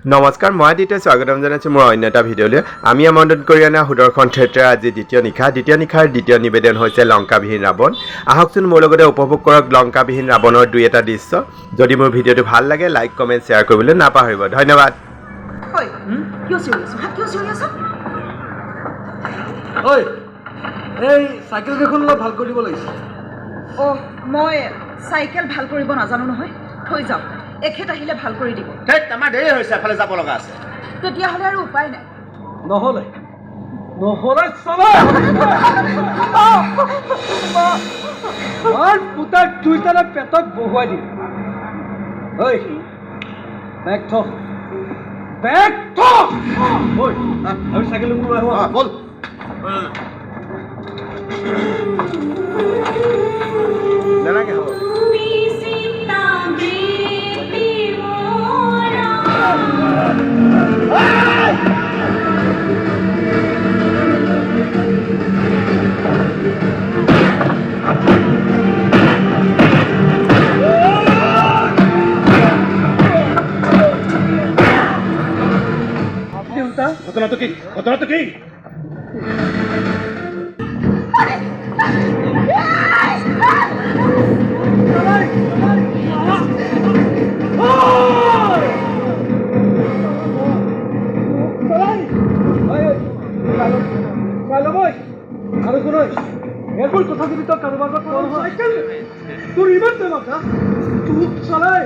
নমস্কাৰ মই আদিত্য স্বাগতম জনাইছোঁ মোৰ অন্য এটা ভিডিঅ'লৈ আমি আমন্ত্ৰণ কৰি অনা সুদৰ্শন থিয়েটাৰৰ আজি দ্বিতীয় নিশাৰ দ্বিতীয় নিবেদন হৈছে লংকা বিহীন ৰাৱণ আহকচোন মোৰ লগতে উপভোগ কৰক লংকা বিহীন ৰাৱণৰ দুই এটা দৃশ্য যদি মোৰ ভিডিঅ'টো ভাল লাগে লাইক কমেণ্ট শ্বেয়াৰ কৰিবলৈ নাপাহৰিব ধন্যবাদ এই সাইকেল কেইখন অলপ ভাল কৰি দিব লাগিছে মই সাইকেল ভাল কৰিব নাজানো নহয় থৈ যাওক এখেত আহিলে ভাল কৰি দিব ঠিক আমাৰ দেৰি হৈছে এফালে যাব লগা আছে তেতিয়াহ'লে আৰু উপায় নাই নহ'লে চলে মাৰ পুতাক টুইটাৰে পেটত বহুৱাই দিম ঐ বেগ থ ঐ আৰু চাইকেল লৈ আহ বল নালাগে হ'ব ঘটনাটো কি আৰু শুন এবোৰ কথা যদি তই কাৰোবাৰ চাইকেল তোৰ ইমান বেমাৰ তোক চলাই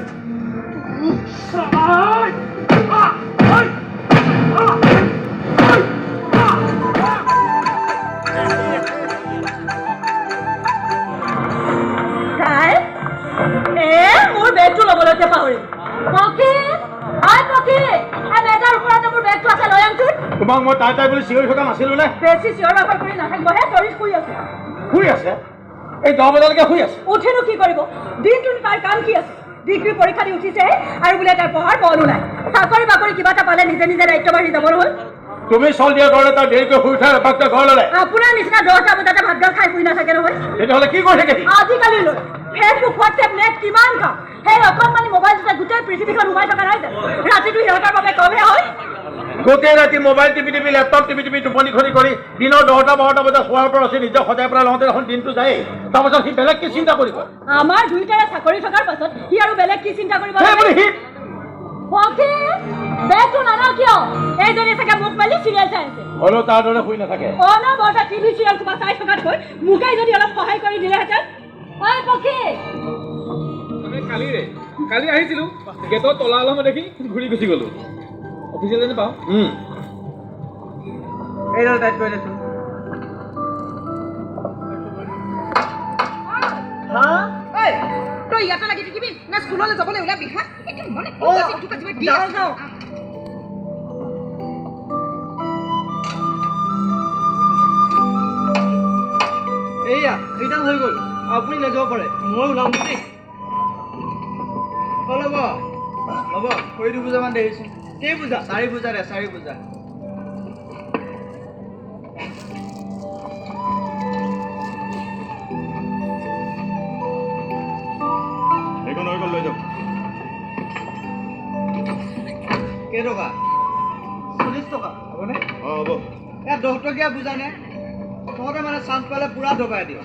মোৰ বেগটো ল'বলৈকে পাহৰিম তোমাক মই তাই বুলি চিঞৰি থকা নাছিলো নে বেছি চিঞৰ বাখৰ কৰি নাথাকিবহে তৰি শুই আছে এই 10 বজালৈকে শুই আছে উঠিনো কি কৰিব দিনটো তাৰ কাম কি আছে ডিগ্ৰী পৰীক্ষা দি উঠিছে আৰু বোলে তাৰ পঢ়াৰ মনো নাই চাকৰি বাকৰি কিবা এটা পালে নিজে নিজে দায়িত্ব বাঢ়ি যাব নহয় তুমি চল দিয়া ঘৰলৈ তাৰ দেৰিকৈ শুই উঠাৰ এপাকটা ঘৰ ল'লে আপোনাৰ নিচিনা 10টা বজাতে ভাত গাল খাই শুই নাথাকে নহয় তেতিয়াহ'লে কি কৰি থাকে আজিকালি লৈ ফেচবুক হোৱাটছএপ নেট কিমান কাম সেই অকণমানি মোবাইলটোতে গোটেই পৃথিৱীখন সোমাই থকা নাই জানো ৰাতিটো সিহঁতৰ বাবে কমহে হয় গোটেই ৰাতি মোবাইল টিপি লেপটপ টিপি টোপনি খৰি কৰি দিনৰ 10টা 12টা বজাত শোৱাৰ পৰা আছে নিজক সজাই পেলাই লওঁতে এখন দিনটো যায়েই তাৰপাছত সি বেলেগ কি চিন্তা কৰিব আমাৰ দুইটাৰে চাকৰি থকাৰ পাছত সি আৰু বেলেগ কি চিন্তা কৰিব বেগটো নানা কিয় এইজনী চাগে মোক মেলি চিৰিয়েল চাই আছে হ'লেও তাৰ দৰে শুই নাথাকে অনবৰতে টিভি চিৰিয়েল কিবা চাই থকাতকৈ মোকেই যদি অলপ সহায় কৰি দিলেহেঁতেন হয় পক্ষী কালি আহিছিলো গেটত তলা অলপ দেখি ঘূৰি গুচি গলো অফিচিয়েল পাওঁ এইডাল টাইট কৰি দেচোন তই ইয়াতে লাগি থাকিবি না স্কুললৈ যাবলৈ ওলাবি হা এইয়া এইডাল হৈ গ'ল আপুনি লৈ যাব পাৰে মই ওলাম দেই ল'ব কৰি 2 পূজামান দেৰিছোঁ কেই পূজা 4 পূজা দে 4 পূজা এইখন হৈ গ'ল লৈ যাওক কেইটকা 40 টকা হ'বনে হ'ব ইয়াত 10 টকীয়া পূজা নে তহঁতে মানে চান্স পালে পুৰা দবাই দিয়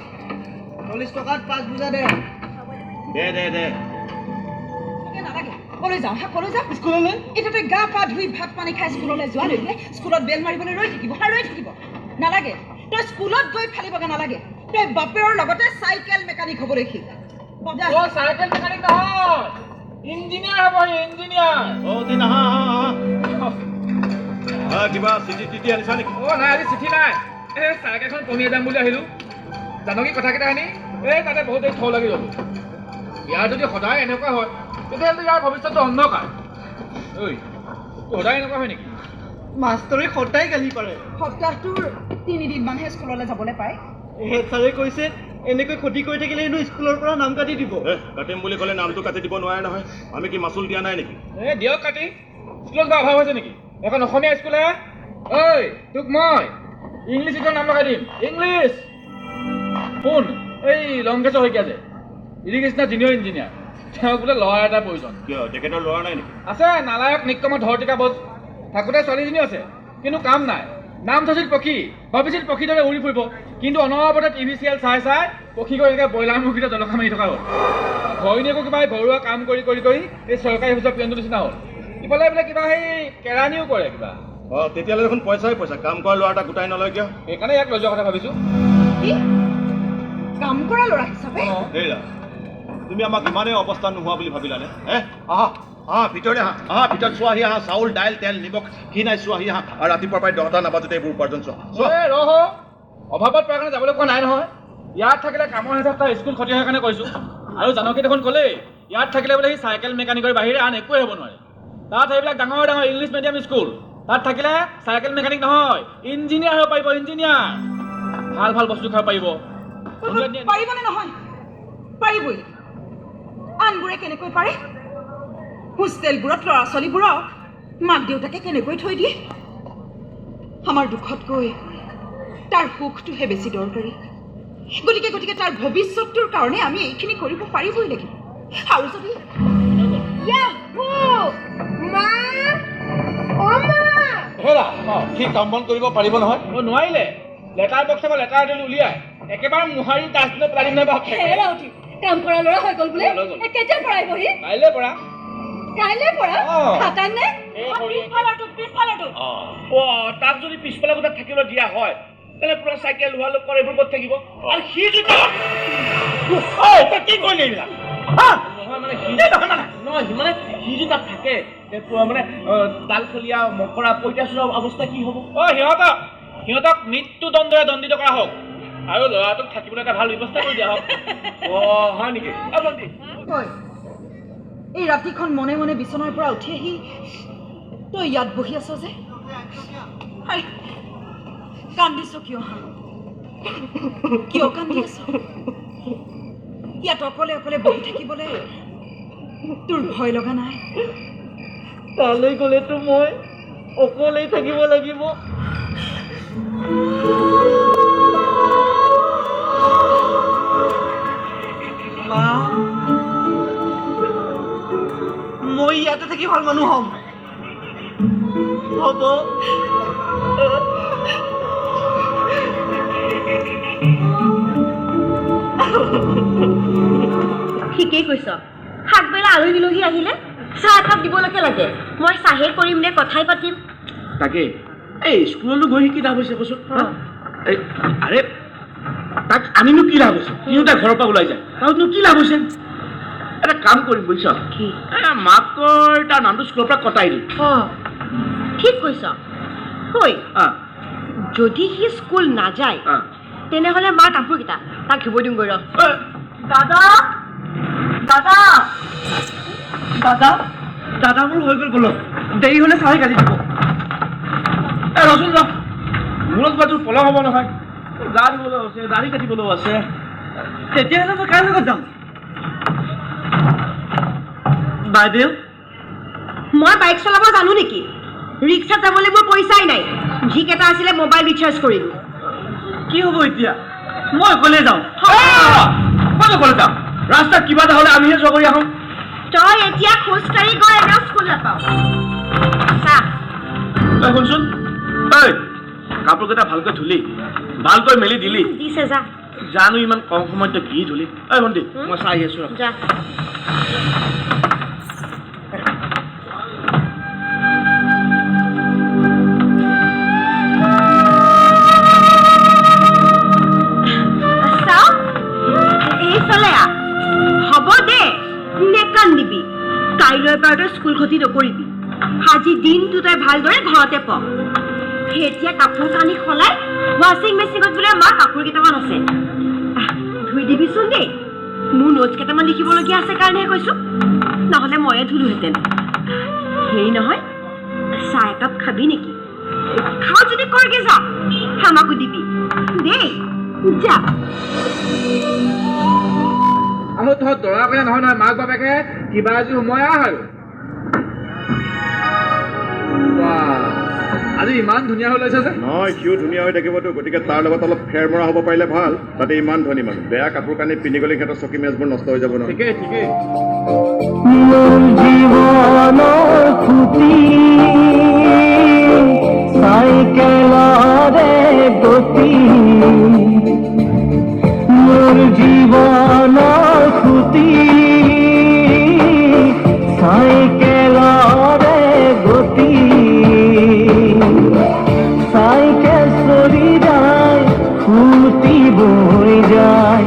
40 টকাত 5 পূজা দে কলৈ যাওঁ স্কুললৈ এতিয়া তই গা পা ধুই ভাত পানী খাই স্কুললৈ যোৱা লৈকে স্কুলত বেল মাৰিবলৈ ৰৈ থাকিব নালাগে তই স্কুলত গৈ ফালিবগৈ নালাগে তই বাপেৰৰ লগতে চাইকেল মেকানিক হ'বলৈ শিক চাইকেল মেকানিক নহয় ইঞ্জিনিয়াৰ হ'ব ইঞ্জিনিয়াৰ কিবা চিঠি আনিছা নেকি নাই আজি চিঠি নাই এই চাইকেলখন কমিয়ে যাম বুলি আহিলোঁ জানো কি কথাকেইটা আনি এই তাতে বহুত দেৰি থ লাগি গ'লো ইয়াৰ যদি সদায় এনেকুৱা হয় তেতিয়াহ'লে ইয়াৰ ভৱিষ্যতটো অন্ধকাৰ ঐ সদায় এনেকুৱা হয় নেকি মাষ্টৰে সদায় গালি পাৰে সপ্তাহটোৰ 3 দিনমানহে স্কুললৈ যাবলৈ পায় হেড ছাৰে কৈছে এনেকৈ ক্ষতি কৰি থাকিলে হেনো স্কুলৰ পৰা নাম কাটি দিব কাটিম বুলি ক'লে নামটো কাটি দিব নোৱাৰে নহয় আমি কি মাচুল দিয়া নাই নেকি দিয়ক কাটি স্কুলত কিবা অভাৱ হৈছে নেকি এখন অসমীয়া স্কুল হে ঐ তোক মই ইংলিছ স্কুলৰ নাম লগাই দিম ইংলিছ শুন এই লংকেশ্বৰ শইকীয়া যে ইৰিগেশ্যনৰ জুনিয়ৰ ইঞ্জিনিয়াৰ তেওঁক বোলে ল'ৰা এটা প্ৰয়োজন। কিয় তেখেতৰ ল'ৰা নাই নেকি? আছে, নালায়ক নিকমৰ ধৰতিকা বোজ থাকোঁতে ছোৱালীজনী আছে, কিন্তু কাম নাই। নাম থৈছিল পক্ষী, ভাবিছিল পক্ষীৰ দৰে উৰি ফুৰিব, কিন্তু অনবৰতে টিভি চিৰিয়েল চাই চাই পক্ষী কৰি এনেকৈ ব্ৰইলাৰ মুৰ্গীতে জলকা মাৰি থকা হ'ল। ঘৈণীয়েকো কিবা ঘৰুৱা কাম কৰি কৰি কৰি এই চৰকাৰী অফিচৰ পিয়নটোৰ নিচিনা হ'ল। ইফালে বোলে কিবা সেই কেৰাণীও কৰে কিবা। তেতিয়াহ'লে দেখোন পইচাই পইচা, কাম কৰা ল'ৰা এটা গোটাই নলয় কিয়? সেইকাৰণে ইয়াক লৈ যোৱাৰ কথা ভাবিছোঁ। কি কাম কৰা ল'ৰা হিচাপে? হেৰা, তুমি আমাক ইমানেই অৱস্থা নোহোৱা বুলি ভাবিলানে? ভিতৰলৈ আহা, ভিতৰত চোৱাহি আহা, চাউল দাইল তেল নিমখ কি নাই চোৱাহি আহা, আৰু ৰাতিপুৱাৰ পৰাই 10টা নাবাজোতে এইবোৰ উপাৰ্জন চোৱা। ৰহ, অভাৱত পাৰ কাৰণে যাবলৈ কোৱা নাই নহয়। ইয়াত থাকিলে কামৰ হিচাপ তাৰ স্কুল ক্ষতি হোৱাৰ কাৰণে কৈছোঁ। আৰু জানকী দেখোন ক'লেই ইয়াত থাকিলে বোলে সি চাইকেল মেকানিকৰ বাহিৰে আন একোৱে হ'ব নোৱাৰে। তাত সেইবিলাক ডাঙৰ ডাঙৰ ইংলিছ মিডিয়াম স্কুল, তাত থাকিলে চাইকেল মেকানিক নহয়, ইঞ্জিনিয়াৰ হ'ব পাৰিব। ইঞ্জিনিয়াৰ ভাল ভাল বস্তু খাব পাৰিব। পাৰিবনে নহয়? পাৰিবই। আনবোৰে কেনেকৈ পাৰে? হোষ্টেলবোৰত ল'ৰা ছোৱালীবোৰক মাক দেউতাকে কেনেকৈ থৈ দিয়ে? আমাৰ দুখতকৈ তাৰ সুখটোহে বেছি দৰকাৰী। গতিকে তাৰ ভৱিষ্যতটোৰ কাৰণে আমি এইখিনি কৰিব পাৰিবই লাগিব। আৰু যদি সি কাম বন কৰিব পাৰিব নহয়? নোৱাৰিলে লেটাৰ বক্স আকৌ লেটাৰ দিলে উলিয়াই একেবাৰে মোহাৰি ডাষ্টবিনত পেলাই দিম নহয়। কাম কৰা ল'ৰা হৈ গ'ল বোলে। কেতিয়াৰ পৰা আহিবহি? কাইলৈ পৰা খাটানে? তাক যদি পিছফালে গোটেই থাকিবলৈ দিয়া হয় তেনে পুৰা চাইকেল হোৱা লোকৰ এইবোৰ ক'ত থাকিব? আৰু সি যদি কি কৰিলে এইবিলাক? নহয় মানে সি যদি তাত থাকে মানে তালখলীয়া মকৰা পঁইতাচোৰা অৱস্থা কি হ'ব? সিহঁতক মৃত্যুদণ্ডৰে দণ্ডিত কৰা হওক আৰু ল'ৰাটোক থাকিবলৈ এটা ভাল ব্যৱস্থা কৰি দিয়া হওক। হয় নেকি? এই ৰাতিখন মনে মনে বিচনাৰ পৰা উঠি আহি তই ইয়াত বহি আছ যে? কান্দিছ কিয়? কিয় কান্দি আছ? ইয়াত অকলে অকলে বহি থাকিবলৈ তোৰ ভয় লগা নাই? তালৈ গ'লেতো মই অকলেই থাকিব লাগিব। মই ইয়াতে থাকি ভাল মানুহ হ'ম। হ'ব। ঠিকেই কৈছ। শাকবেলা আলহী দুলহী আহিলে চাহ একাপ দিবলৈকে লাগে। মই চাহে কৰিম নে কথাই পাতিম? তাকে এই স্কুললৈ গৈ কি লাভ হৈছে কচোন? আৰে তাক আনিনো কি লাভ হৈছে? সিও তাৰ ঘৰৰ পৰা ওলাই যায়, তাৰনো কি লাভ হৈছে? এটা কাম কৰিম বুজিছ, মাকৰ তাৰ নামটো স্কুলৰ পৰা কটাই দিম। ঠিক কৈছ। ঐ, যদি সি স্কুল নাযায় তেনেহ'লে মাৰ কাপোৰকেইটা তাক ধুব দিমগৈ। ৰ দাদা মোৰ হৈ গ'ল দেৰি হ'লে চাহে কাটি দিব। ৰচোন ৰ, মূৰত বাটোৰ পলম হ'ব নহয়, গা ধুবলৈও আছে, দাঢ়ি কাটিবলৈও আছে। তেতিয়াহ'লে মই কাৰ লগত যাম? বাইদেউ, মই বাইক চলাব জানো নেকি? ৰিক্সাত যাবলৈ মোৰ পইচাই নাই। যিকেইটা আছিলে মোবাইল ৰিচাৰ্জ কৰিলোঁ। কি হ'ব এতিয়া? মই অকলে যাওঁ। মই অকলে যাম। ৰাস্তাত কিবা এটা হ'লে আমিহে যোৱা কৰি আহোঁ। তই এতিয়া খোজকাঢ়ি গৈ এনেও স্কুল নাপাওঁ। শুনচোন, কাপোৰকেইটা ভালকৈ ধুলি, ভালকৈ মেলি দিলি? দিছে, যা। জানো ইমান কম সময়ত কি ধুলি? ভণ্টি মই চাই আহি আছোঁ। যা। হ'ব দে, নেকান্দিবি। কাইলৈ পৰা তই স্কুল ক্ষতি নকৰিবি। আজি দিনটো তই ভালদৰে ঘৰতে প। এতিয়া কাপোৰ কানি সলাই ৱাশ্বিং মেচিনত বোলে মাৰ কাপোৰ কেইটামান আছে, ধুই দিবিচোন দেই। মোৰ নোটছ কেইটামান লিখিবলগীয়া আছে কাৰণেহে কৈছোঁ, নহ'লে ময়ে ধুলোহেঁতেন। হেৰি নহয়, চাহ একাপ খাবি নেকি? খাওঁ যদি কৰগে যা, আমাকো দিবি দেই। যা। আহো তহঁত দৰা কইনা নহয় নহয়, মাক বাপেকে কিবা আজি সময় আহ। আৰু আজি ইমান ধুনীয়া হৈ ওলাইছে যে নহয় সিও ধুনীয়া হৈ থাকিবতো গতিকে তাৰ লগত অলপ ফেৰ মৰা হ'ব পাৰিলে ভাল তাতে ইমান ধনী মানুহ বেয়া কাপোৰ কানি পিন্ধি গ'লে সিহঁতৰ চকী মেজবোৰ নষ্ট হৈ যাব নহয় ঠিকেই ঠিকেই মোৰ জীৱনৰ খুঁটি চাইকেলৰে গতি মোৰ জীৱনৰ খুঁটি চাইকেলৰে গতি চাইকেল চলি যায় খুঁটি বৈ যায়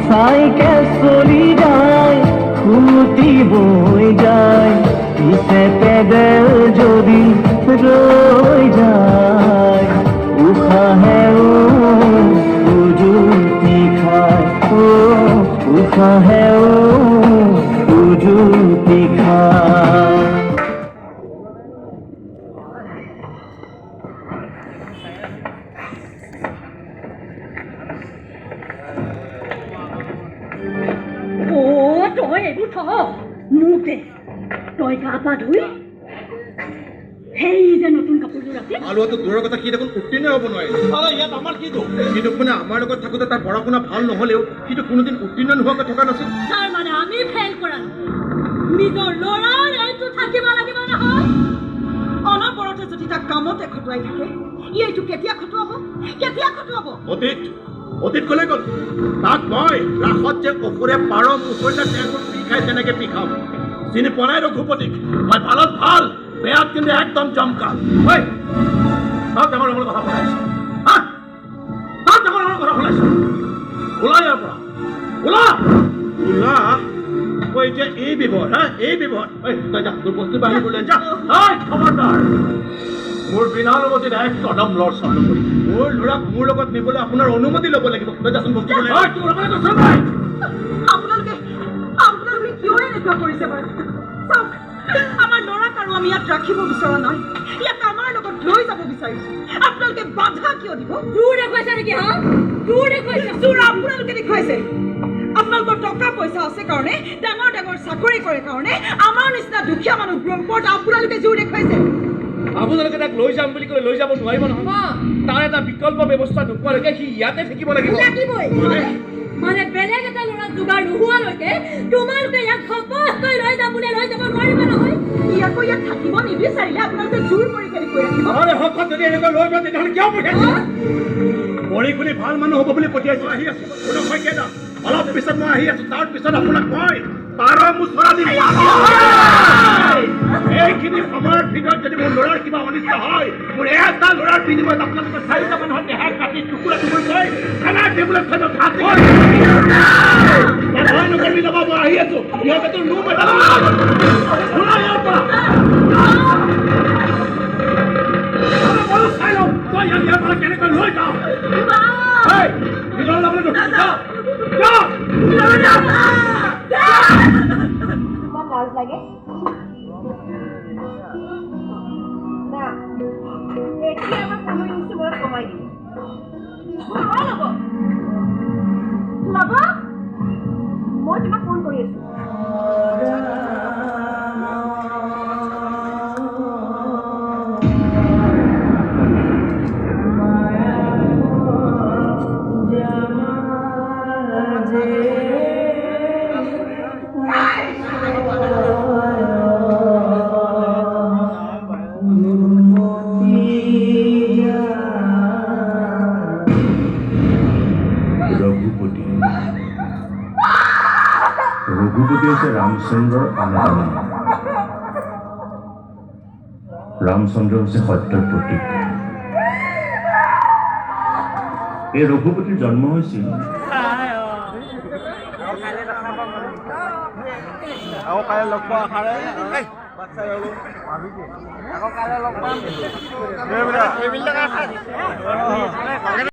চাইকেল চলি যায় খুঁটি বৈ যায় পিছে পেডেল যদি ৰৈ যায় উশাহে উজুতি খায় উশাহে উজুতি খায় তই এইবোৰ থ মোক দে তই গা পা ধুই সেই যে নতুন কাপোৰযোৰ আছে আলোৱাটো দূৰৰ কথা সি দেখোন উত্তীৰ্ণ হ'ব নোৱাৰিলে ইয়াত আমাৰ কি দুখ সি দেখোন আমাৰ লগত থাকোঁতে তাৰ পঢ়া শুনা ভাল নহ'লেও সিটো কোনোদিন উত্তীৰ্ণ নোহোৱাকৈ থকা নাছিল তাৰ মানে আমি ফেইল কৰা নিজৰ ল'ৰাৰ এইটো থাকিব লাগিব নহয় অনবৰতে যদি তাক কামতে খটুৱাই থাকে ই এইটো কেতিয়া খটুৱাব অতীত ক'লে গ'ল তাক মই ৰাসত যে অসুৰে পাৰ মুচৰিলে তেওঁলোক পিখাই তেনেকে পিখাম চিনি পোৱা নাই ৰঘুপতিক মই ভালত ভাল বেয়াত কিন্তু একদম জমকা তাক ডাঙৰ ডাঙৰ কথা শুনাইছ তাক ডাঙৰ ডাঙৰ কথা শুনাইছ ওলা ইয়াৰ পৰা ওলা কৈ এতিয়া এই বিপদ এই বিপদ তই যা তোৰ বস্তু বাহিনীলৈ যা খবৰদাৰ মোৰ বিনা অনুমতিত এক কদম লৰচৰ নকৰি মোৰ ল'ৰাক মোৰ লগত নিবলৈ আপোনাৰ অনুমতি ল'ব লাগিব তই যাচোন বস্তু আপোনালোকে কিয় এনেকুৱা কৰিছে বাৰু চাওক আমাৰ ল'ৰাক আৰু আমি ইয়াত ৰাখিব বিচৰা নাই ইয়াক আমাৰ লগত লৈ যাব বিচাৰিছো আপোনালোকে বাধা কিয় দিব তোৰ দেখুৱাইছে নেকি হা তোৰ দেখুৱাইছে চোৰ আপোনালোকে দেখুৱাইছে আপোনালোকৰ টকা পইচা আছে কাৰণে ডাঙৰ ডাঙৰ চাকৰি কৰে কাৰণে আমাৰ নিচিনা দুখীয়া মানুহবোৰৰ ওপৰত আপোনালোকে জোৰ দেখুৱাইছে আপোনালোকে তাক লৈ যাম বুলি ক'লে লৈ যাব নোৱাৰিব নহয় তাৰ এটা বিকল্প ব্যৱস্থা নোপোৱালৈকে সি ইয়াতে থাকিব লাগিবই মানে বেলেগ এটা ল'ৰা যোগাৰ নোহোৱালৈকে তোমালোকে ইয়াক ঘপহকৈ লৈ যাব নোৱাৰিব নহয় ই আকৌ ইয়াত থাকিব নিবিচাৰিলে আপোনালোকে জোৰ কৰি কেনেকৈ কৈ ৰাখিব যদি এনেকৈ লৈ যোৱা তেতিয়াহ'লে কিয় পঠিয়াইছে পঢ়ি শুনি ভাল মানুহ হ'ব বুলি পঠিয়াইছো আহি আছো মই কেইটা অলপ পিছত মই আহি আছো তাৰ পিছত আপোনাক মই পাৰ মুচৰা দিম এইখিনি সময়ৰ ভিতৰত যদি মোৰ ল'ৰাৰ কিবা অনিষ্ট হয় মোৰ এটা ল'ৰাৰ বিনিময়ত আপোনালোকে 4টা মানুহৰ দেহা কাটি টুকুৰা টুকুৰ কৰি খানাৰ টেবুলত থৈ ভাত নকৰি ল'ব মই আহি আছো সিহঁতে তোৰ নুম এটা ইয়াৰ পৰা চাই লওঁ তই ইয়াৰ পৰা কেনেকৈ লৈ যাওঁ ভিতৰত যাবলৈ লাজ লাগে না এতিয়া আমাৰ সময় নিশ্চয় মনত কমাই দিম ল'ব মই তোমাক ফোন কৰি আছো ৰঘুপতি হৈছে ৰামচন্দ্ৰৰ আন এটা নাম ৰামচন্দ্ৰ হৈছে সত্যৰ প্ৰতীক এই ৰঘুপতিৰ জন্ম হৈছিল লগ পাম